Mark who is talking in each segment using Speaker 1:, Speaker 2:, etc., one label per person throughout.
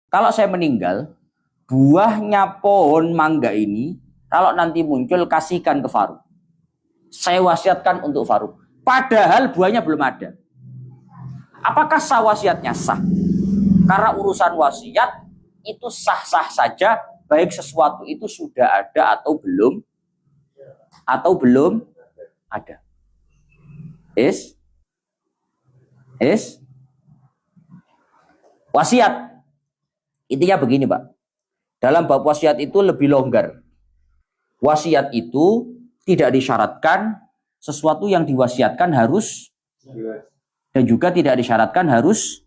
Speaker 1: kalau saya meninggal, buahnya pohon mangga ini, kalau nanti muncul, kasihkan ke Faruk. Saya wasiatkan untuk Faruk. Padahal buahnya belum ada. Apakah sah wasiatnya? Sah. Karena urusan wasiat itu sah-sah saja, baik sesuatu itu sudah ada atau belum ada. Wasiat. Intinya begini, Pak. Dalam bab wasiat itu lebih longgar. Wasiat itu tidak disyaratkan sesuatu yang diwasiatkan harus, dan juga tidak disyaratkan harus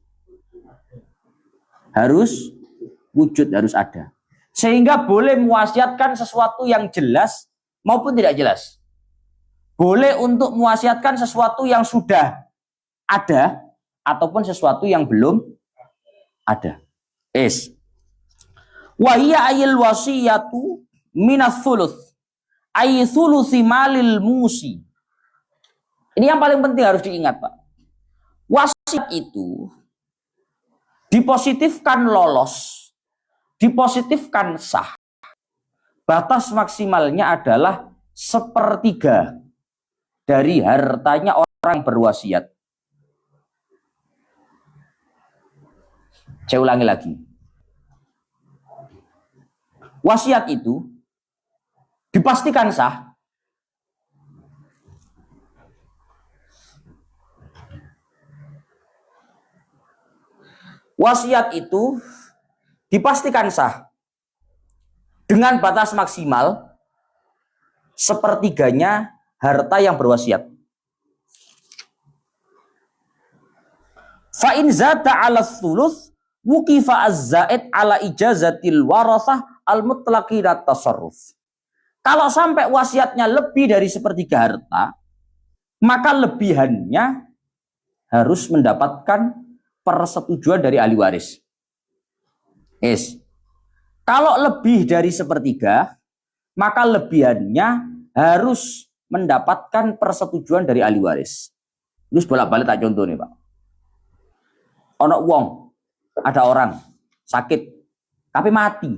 Speaker 1: wujud, harus ada. Sehingga boleh mewasiatkan sesuatu yang jelas maupun tidak jelas. Boleh untuk mewasiatkan sesuatu yang sudah ada ataupun sesuatu yang belum ada. Wa hiya ayil wasiyatu minas thuluth ay thuluthi malil musi. Ini yang paling penting harus diingat, Pak. Wasiat itu dipositifkan lolos, dipositifkan sah. Batas maksimalnya adalah 1/3 dari hartanya orang berwasiat. Saya ulangi lagi. Wasiat itu dipastikan sah dengan batas maksimal 1/3-nya harta yang berwasiat. Fa in zata 'ala thuluth wuqifa az-zaid 'ala ijazatil warathah al-mutlaqi tasarruf. Kalau sampai wasiatnya lebih dari 1/3 harta, maka lebihannya harus mendapatkan persetujuan dari ahli waris. Kalau lebih dari 1/3, maka lebihannya harus mendapatkan persetujuan dari ahli waris. Terus bolak-balik tak contoh nih, Pak. Ono wong, ada orang sakit tapi mati.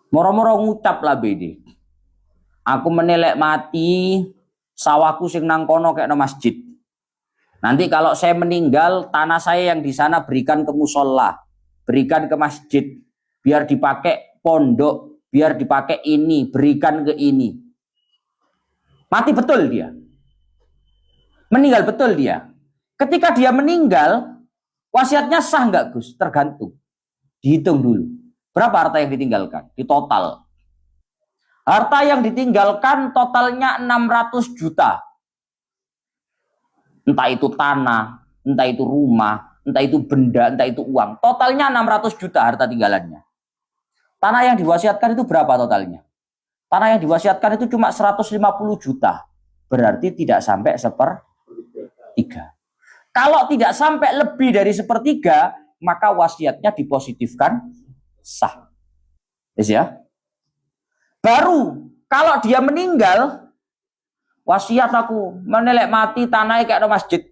Speaker 1: Moro-moro ngucap lah bede. Aku menelek mati, sawahku sing nang kono kayak no masjid. Nanti kalau saya meninggal, tanah saya yang di sana berikan ke musola, berikan ke masjid, biar dipakai pondok, biar dipakai ini, berikan ke ini. Mati betul dia. Meninggal betul dia. Ketika dia meninggal, wasiatnya sah nggak, Gus? Tergantung. Dihitung dulu. Berapa harta yang ditinggalkan? Di total. Harta yang ditinggalkan totalnya 600 juta. Entah itu tanah, entah itu rumah, entah itu benda, entah itu uang. Totalnya 600 juta harta tinggalannya. Tanah yang diwasiatkan itu berapa totalnya? Tanah yang diwasiatkan itu cuma 150 juta. Berarti tidak sampai 1/3. Kalau tidak sampai lebih dari 1/3, maka wasiatnya dipositifkan sah. Ya. Baru kalau dia meninggal, wasiat aku menelek mati tanahnya kayak no masjid.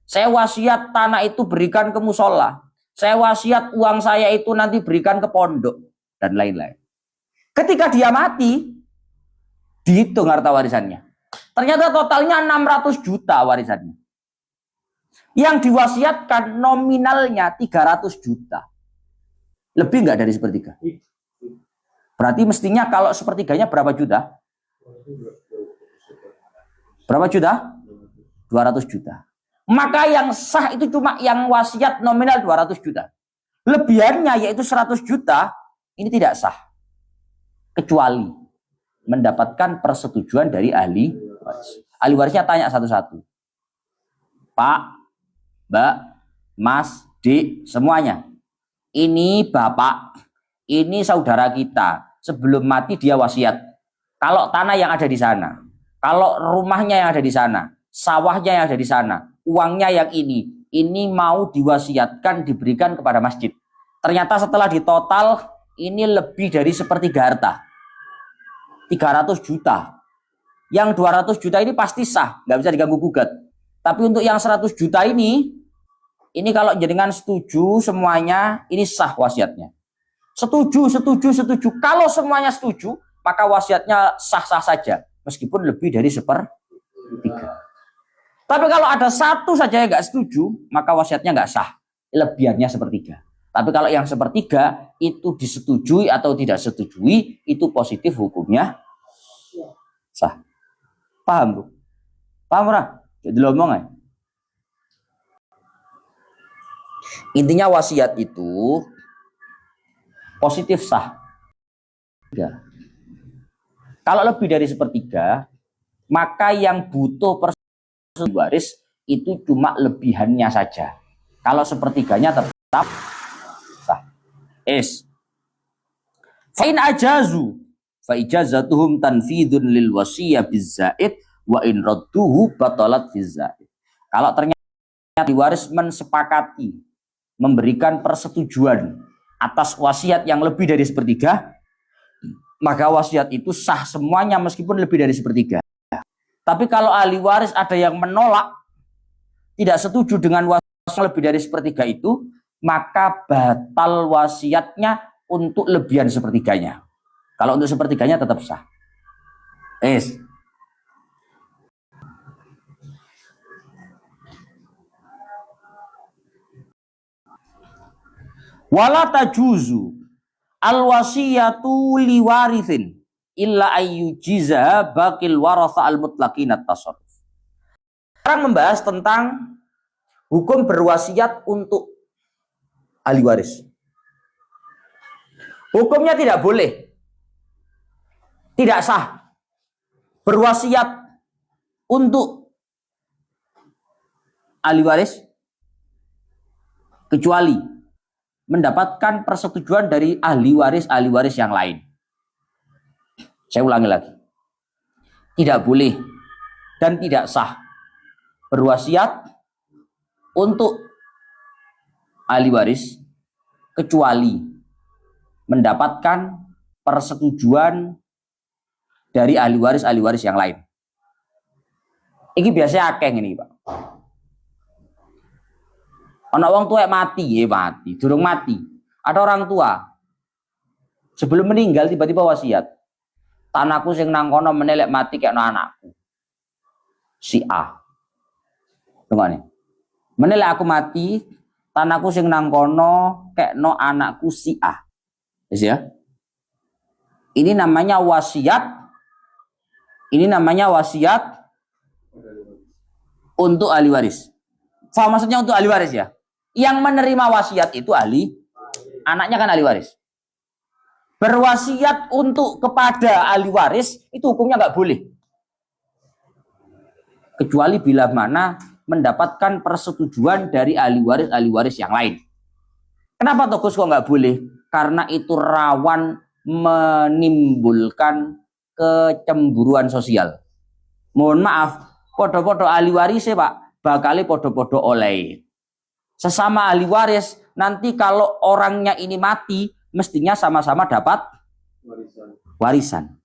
Speaker 1: Saya wasiat tanah itu berikan ke musola. Saya wasiat uang saya itu nanti berikan ke pondok dan lain-lain. Ketika dia mati, dihitung harta warisannya. Ternyata totalnya 600 juta warisannya. Yang diwasiatkan nominalnya 300 juta. Lebih nggak dari 1/3? Berarti mestinya kalau 1/3-nya berapa juta? Berapa juta? 200 juta. Maka yang sah itu cuma yang wasiat nominal 200 juta. Lebihannya yaitu 100 juta, ini tidak sah. Kecuali mendapatkan persetujuan dari ahli waris. Ahli warisnya tanya satu-satu. Pak, Mbak, Mas, Dik, semuanya. Ini bapak, ini saudara kita. Sebelum mati dia wasiat. Kalau tanah yang ada di sana, kalau rumahnya yang ada di sana, sawahnya yang ada di sana, uangnya yang ini mau diwasiatkan diberikan kepada masjid. Ternyata setelah ditotal, ini lebih dari 1/3 harta. 300 juta. Yang 200 juta ini pasti sah, nggak bisa diganggu gugat. Tapi untuk yang 100 juta ini Ini kalau jenengan setuju semuanya, ini sah wasiatnya. Setuju, setuju, setuju. Kalau semuanya setuju, maka wasiatnya sah-sah saja. Meskipun lebih dari sepertiga. Tapi kalau ada satu saja yang nggak setuju, maka wasiatnya nggak sah. Lebihannya sepertiga. Tapi kalau yang sepertiga itu disetujui atau tidak setujui, itu positif hukumnya sah. Paham, Bu? Paham, Ra? Jadi ngomong ya. Intinya wasiat itu positif sah. Kalau lebih dari sepertiga, maka yang butuh waris itu cuma lebihannya saja. Kalau sepertiganya tetap sah. Fa'in ajazu fa ijazatuhum tanfidun lil wasiyah bizzaid wa in radduhu batalat bizzaid. Kalau ternyata ahli waris mensepakati memberikan persetujuan atas wasiat yang lebih dari sepertiga, maka wasiat itu sah semuanya meskipun lebih dari sepertiga. Tapi kalau ahli waris ada yang menolak, tidak setuju dengan wasiat lebih dari sepertiga itu, maka batal wasiatnya untuk lebihan sepertiganya. Kalau untuk sepertiganya tetap sah. Wala tajuzu al-wasiyatu liwarithin illa ayyujiza baqil waratha al-mutlaqin at-tasarruf. Sekarang membahas tentang hukum berwasiat untuk ahli waris. Hukumnya tidak boleh, tidak sah berwasiat untuk ahli waris kecuali mendapatkan persetujuan dari ahli waris yang lain. Saya ulangi lagi. Tidak boleh dan tidak sah berwasiat untuk ahli waris kecuali mendapatkan persetujuan dari ahli waris yang lain. Ini biasanya akeh ini, Pak. Anak orang tua mati, durung mati. Ada orang tua sebelum meninggal tiba-tiba wasiat. Tanahku sing nang kono menelek mati kayak no anakku. Si A. Tengok nih. Menelek aku mati, tanahku sing nang kono kayak no anakku si A. Yes, ya. Ini namanya wasiat. Ini namanya wasiat untuk ahli waris. Faham maksudnya untuk ahli waris ya? Yang menerima wasiat itu anaknya kan ahli waris. Berwasiat untuk kepada ahli waris itu hukumnya nggak boleh. Kecuali bila mana mendapatkan persetujuan dari ahli waris yang lain. Kenapa Togus kok nggak boleh? Karena itu rawan menimbulkan kecemburuan sosial. Mohon maaf, podo-podo ahli waris Pak, bakali podo-podo oleh. Sesama ahli waris, nanti kalau orangnya ini mati, mestinya sama-sama dapat warisan.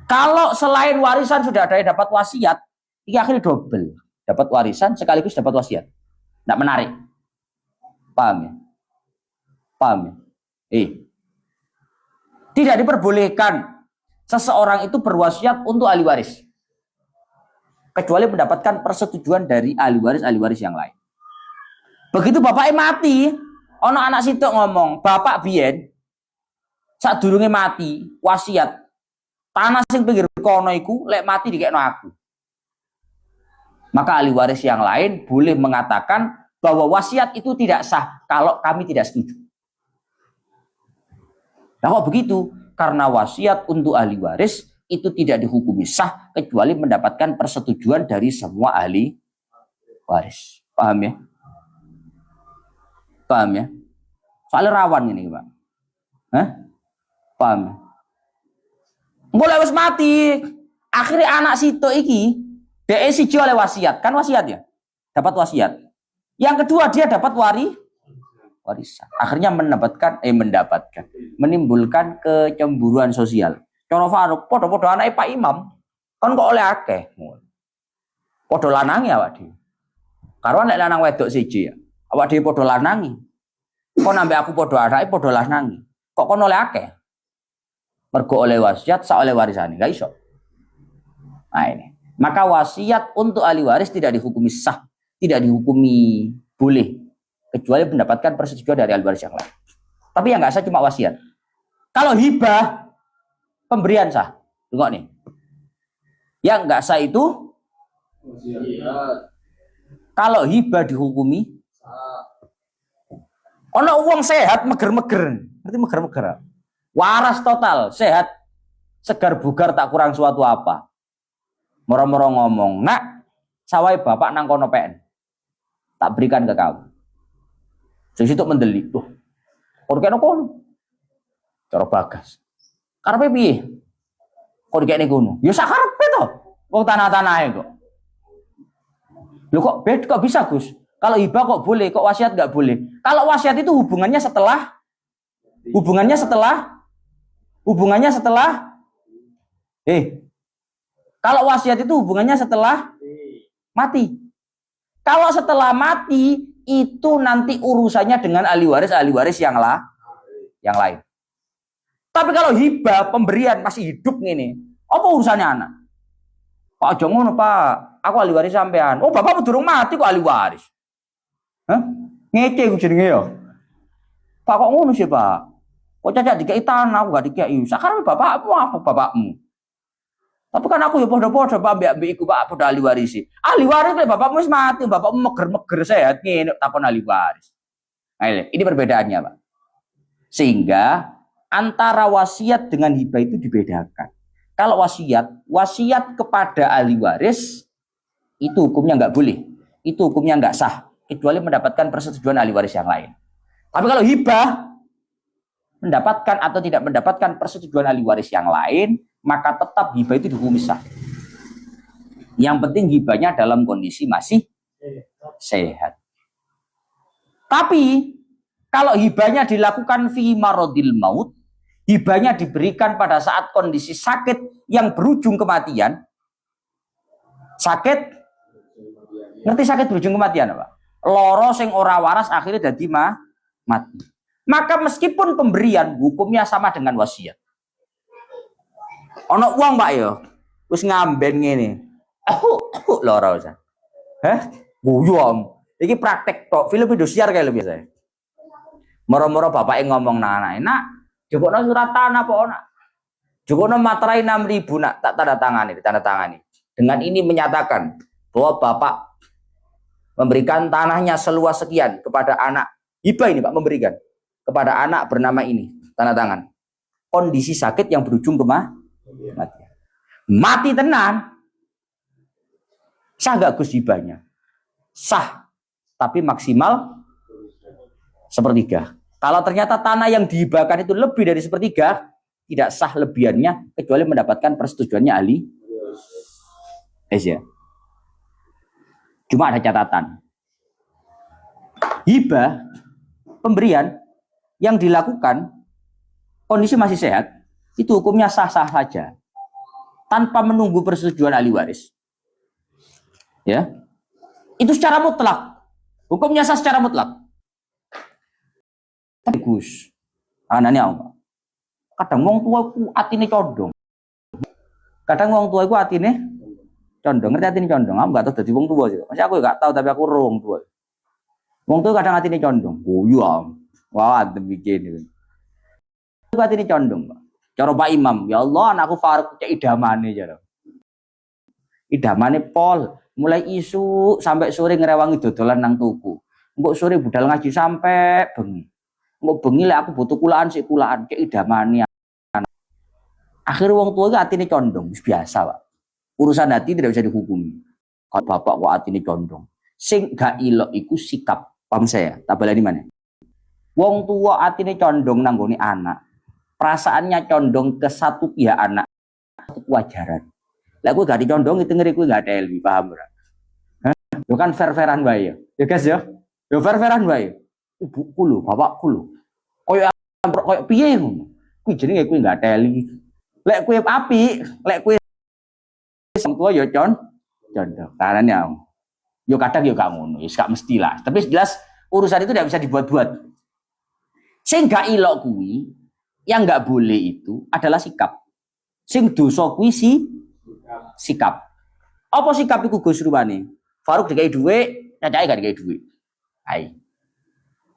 Speaker 1: Kalau selain warisan sudah ada yang dapat wasiat, ini akhirnya double. Dapat warisan sekaligus dapat wasiat. Tidak menarik. Paham ya? Paham ya? Tidak diperbolehkan seseorang itu berwasiat untuk ahli waris. Kecuali mendapatkan persetujuan dari ahli waris yang lain. Begitu bapaknya mati, ono anak situ ngomong, bapak biyen sadurunge mati, wasiat tanah sing pinggir kono iku lek mati dikekno aku. Maka ahli waris yang lain boleh mengatakan bahwa wasiat itu tidak sah kalau kami tidak setuju. Nah kok begitu? Karena wasiat untuk ahli waris itu tidak dihukumi sah kecuali mendapatkan persetujuan dari semua ahli waris. Paham ya? Paham ya? Soalnya rawan ini, Pak. Paham ya? Mulai wis mati, akhirnya anak situ iki dia siji oleh wasiat, kan wasiat ya? Dapat wasiat. Yang kedua dia dapat warisan. Akhirnya menimbulkan kecemburuan sosial. Contoh Faruk, podo-podo anaknya Pak Imam, kan kok oleh akeh. Podo lanangnya Pak di. Karuan lek lanang wedok siji ya. Awak dhewe padha lanangi. Kok nambah aku padha anake padha lanangi. Kok kono oleh akeh? Mergo oleh wasiat sak oleh warisane, enggak iso. Nah ini. Maka wasiat untuk ahli waris tidak dihukumi sah, tidak dihukumi boleh, kecuali mendapatkan persetujuan dari ahli waris yang lain. Tapi yang nggak sah cuma wasiat. Kalau hibah, pemberian sah. Tengok nih. Yang nggak sah itu, kalau hibah dihukumi, ono uang sehat meger-meger, ngerti meger-meger? Waras total, sehat, segar bugar tak kurang suatu apa. Moro-moro ngomong, nak, sawai bapak nang kono PN, tak berikan ke kamu. Sing situ mendeli, tuh, kok dikene kono, cara bagas. Karepe piye? Kok dikene kono? Ya sakarepe to, wong tanah-tanahe kok. Loh kok bisa Gus? Kalau hibah kok boleh, kok wasiat nggak boleh? Kalau wasiat itu hubungannya setelah kalau wasiat itu hubungannya setelah mati. Kalau setelah mati itu nanti urusannya dengan ahli waris yang lain. Tapi kalau hibah pemberian masih hidup ini, apa urusannya anak? Pak aja ngono, Pak. Aku ahli waris sampean. Oh, bapak durung mati kok ahli waris. Hah? Ngece ku jenenge ya. Pak kok ngono sih, Pak? Kok cacak dikei tanah, aku gak dikei. Sekarang bapakmu apa bapakmu? Tapi kan aku ya podo-podo Pak mbek iku Pak podo ahli waris. Ahli waris lek bapakmu wis mati, bapakmu meger-meger sehat ngene takon ahli waris. Nah, ini perbedaannya, Pak. Sehingga antara wasiat dengan hibah itu dibedakan. Kalau wasiat kepada ahli waris itu hukumnya nggak boleh. Itu hukumnya nggak sah kecuali mendapatkan persetujuan ahli waris yang lain. Tapi kalau hibah mendapatkan atau tidak mendapatkan persetujuan ahli waris yang lain, maka tetap hibah itu dihukumi sah. Yang penting hibahnya dalam kondisi masih sehat. Tapi kalau hibahnya dilakukan fi maradil maut, hibahnya diberikan pada saat kondisi sakit yang berujung kematian. Sakit, ngerti sakit berujung kematian apa? Loro sing ora waras akhirnya dadi mati. Maka meskipun pemberian hukumnya sama dengan wasiat. Ono uang Pak ya, wis ngamben ngene. Loro Ustaz. Hah? Guyon. Iki praktek tok, film Indosiar kayak lebih biasa. Moro-moro bapake ngomong nang anake, "Nak, jukukno surat tanah apa nak? Jukukno materai 6.000 nak, tak tanda tangani. Dengan ini menyatakan bahwa Bapak memberikan tanahnya seluas sekian kepada anak. Hibah ini Pak memberikan kepada anak bernama ini, tanda tangan. Kondisi sakit yang berujung mati tenan. Sah gak Gus hibahnya? Sah, tapi maksimal sepertiga. Kalau ternyata tanah yang dihibahkan itu lebih dari sepertiga, tidak sah lebihannya kecuali mendapatkan persetujuannya ahli. Ya. Cuma ada catatan. Hibah pemberian yang dilakukan kondisi masih sehat, itu hukumnya sah-sah saja tanpa menunggu persetujuan ahli waris. Ya. Itu secara mutlak. Hukumnya sah secara mutlak. Tapi Gus, anane apa? Kadang wong tuaku atine condong. Kadang wong tuaku atine condong. Ngerti atine condong? Aku enggak tahu dadi wong tua sih. Masih aku enggak tahu tapi aku wong tua. Wong tua kadang atine condong. Oh iya. Wah, demikian itu. Atine condong, Pak. Cara Pak Imam, ya Allah anakku Faruk cek idamane jare. Idamane pol, mulai isu sampai sore ngerewangi dodolan nang tuku. Engko sore budal ngaji sampai bengi. Engko bengi lek aku butuh kulaan sik kulaan cek idamane. Akhir wong tua iki atine condong, biasa, Pak. Urusan hati tidak bisa dihukumi. Kalau bapak kok atine condong. Sing gak ilok iku sikap. Paham saya? Tak balani mana? Wong tua atine condong nang nggone anak. Perasaannya condong ke satu pihak anak. Itu kewajaran. Lah gue gak dicondong itu ngeri gue gak ada ilmu, paham ora? Hah? Yo kan fair-fairan bae ya. Ya guys ya. Yo fair-fairan bae. Ibuku lho, bapakku lho. Koyo piye ngono? Kuwi jenenge kuwi gak ada ilmu. Lek kuwi apik, lek kuwi wong tua yo condong. Carane yo kadang yo gak ngono, wis gak mesti lah. Tapi jelas Urusan itu tidak bisa dibuat-buat. Sing gak ilok kuwi, yang gak boleh itu adalah sikap. Sing dosa kuwi sikap. Apa sikap iku Gus rupane? Faruk dikai dhuwit, cacake gak dikai dhuwit. Hai.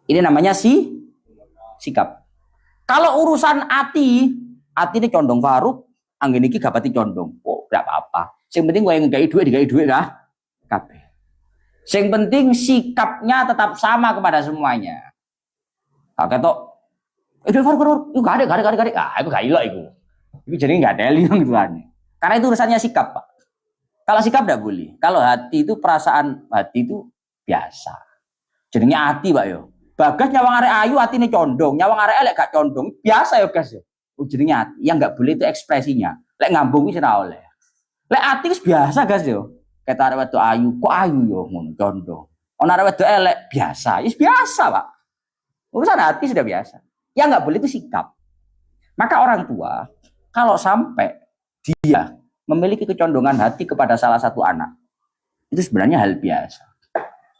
Speaker 1: Ini namanya sikap. Kalau urusan ati ini condong Faruk, anggen iki gak pati condong. Oh, gak apa-apa. Sing penting kowe dikai dhuwit kah? Kabeh. Sing penting sikapnya tetap sama kepada semuanya. Kak ketok, Faruk, gak ada. Ah, itu gak ilok itu. Itu jadi gak ada liang tuan. Karena itu urusannya sikap, Pak. Kalau sikap tidak boleh. Kalau hati itu perasaan hati itu biasa. Jadinya hati, Pak yo. Bagas nyawang arek ayu hati ini condong, nyawang arek elek gak condong, biasa yo guys yo. Jadinya hati. Yang gak boleh itu ekspresinya. Lek ngambung wis ora oleh. Lek hati wis biasa guys yo. Kata arek wedok ayu, kok ayu yo ngono condong. Ono arek wedok elek biasa, wis biasa, Pak. Urusan hati sudah biasa. Yang nggak boleh itu sikap. Maka orang tua, kalau sampai dia memiliki kecondongan hati kepada salah satu anak, itu sebenarnya hal biasa.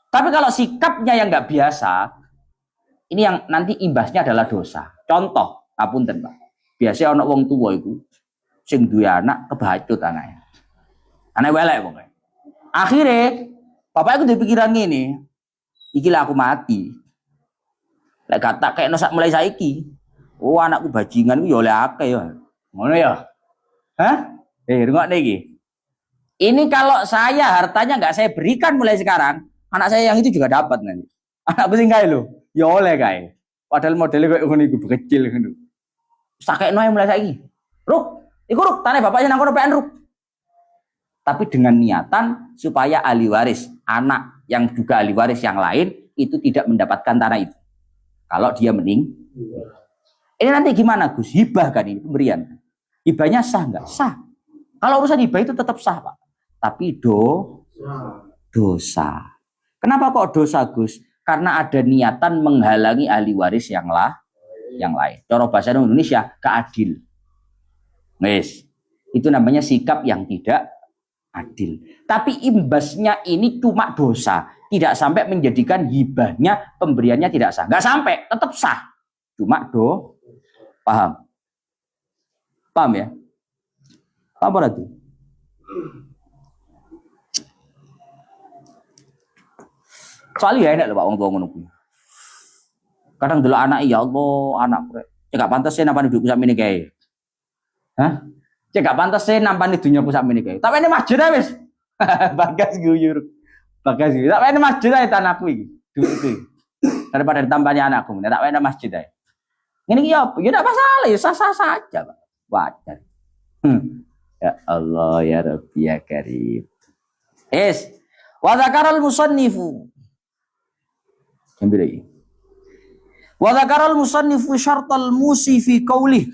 Speaker 1: Tapi kalau sikapnya yang nggak biasa, ini yang nanti imbasnya adalah dosa. Contoh, ngapunten Pak. Biasanya anak wong tua itu, sing duwe anak kebacut anaknya. Anak welek pokoknya. Akhirnya, bapak itu pikiran gini, ikilah aku mati. Lek kata kayak nosak mulai saiki. Oh anakku bajingan ku ya oleh akeh ya. Ngono ya. Hah? Rungokne iki. Ini kalau saya hartanya nggak saya berikan mulai sekarang, anak saya yang itu juga dapat nanti. Anakku sing kae lho, ya oleh kae. Padahal modelnya kayak ngono iku kecil ngono. Sakekno mulai saiki. Ruk, iku Ruk, tane bapaknya nang kono PN Ruk. Tapi dengan niatan supaya ahli waris, anak yang juga ahli waris yang lain itu tidak mendapatkan tanah itu. Kalau dia ini nanti gimana Gus? Hibah kan ini pemberian. Hibahnya sah nggak? Sah. Kalau urusan hibah itu tetap sah Pak. Tapi dosa. Kenapa kok dosa Gus? Karena ada niatan menghalangi ahli waris yang lain. Cara bahasa Indonesia keadil. Wes, itu namanya sikap yang tidak adil. Tapi imbasnya ini cuma dosa. Tidak sampai menjadikan hibahnya, pemberiannya tidak sah. Nggak sampai, tetap sah. Cuma paham? Paham ya? Paham apa itu? Soalnya ya enak loh Pak, orang tua ngono. Kadang dulu anak, ya Allah, anak. Cek pantas sih nampan hidup sampe ini kayak. Hah? Cek pantas sih nampan dunia sampe ini kayak. Tapi ini masjid ya wis. Bagas guyur. Bagas gitu. Tak ada masjid aja tanahku ini. Duit. Daripada ditambahnya anakku. Tak ada masjid aja. Ini ya apa? Ya tidak masalah. Ya sah-sah saja Pak. Wajar. Ya Allah ya Rabbi ya Karim. Wa dzakaral musannifu. Sambil lagi. Wa dzakaral musannifu syartal musi fi qaulih.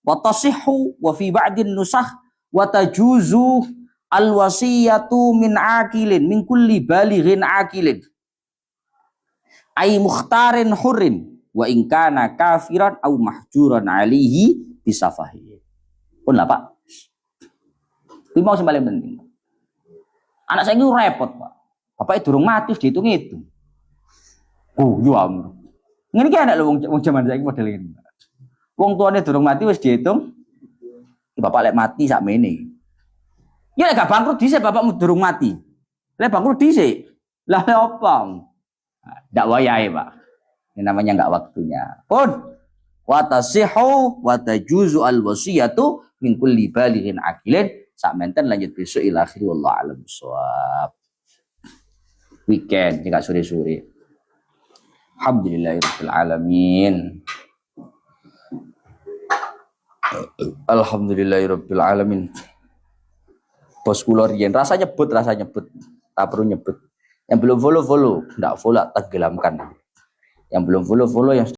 Speaker 1: Wa tasihhu wa fi ba'din nusakh wa tajuzu al-wasiyatu min akilin min kulli balighin akilin ay mukhtarin hurrin wa in kana kafiran au mahjuran alihi bisafahi. Pun lah Pak. Ini mau paling penting. Anak saya itu repot Pak. Bapaknya durung mati dihitung-hitung. Oh, yo amro. Ngene iki anak lho wong jaman saiki model ngene. Wong tuane durung mati wis dihitung. Bapak lek mati sakmene. Ya gak bangkrut dhisik bapakmu durung mati. Lek bangkrut dhisik. Lah apa? Ndak wayahe, Pak. Ini namanya enggak waktunya. Pun wa tasihhu wa tajuzu al wasiyatu min kulli balighin aqilin. Sak menten lanjut besok ila akhir wallahu alam bisawab. Weekend jika sore-sore. Alhamdulillahirabbil alamin. Alhamdulillahirabbil alamin. Bos kula riyen rasa nyebut. Tak perlu nyebut. Yang belum follow, enggak follow, tenggelamkan. Yang belum follow yang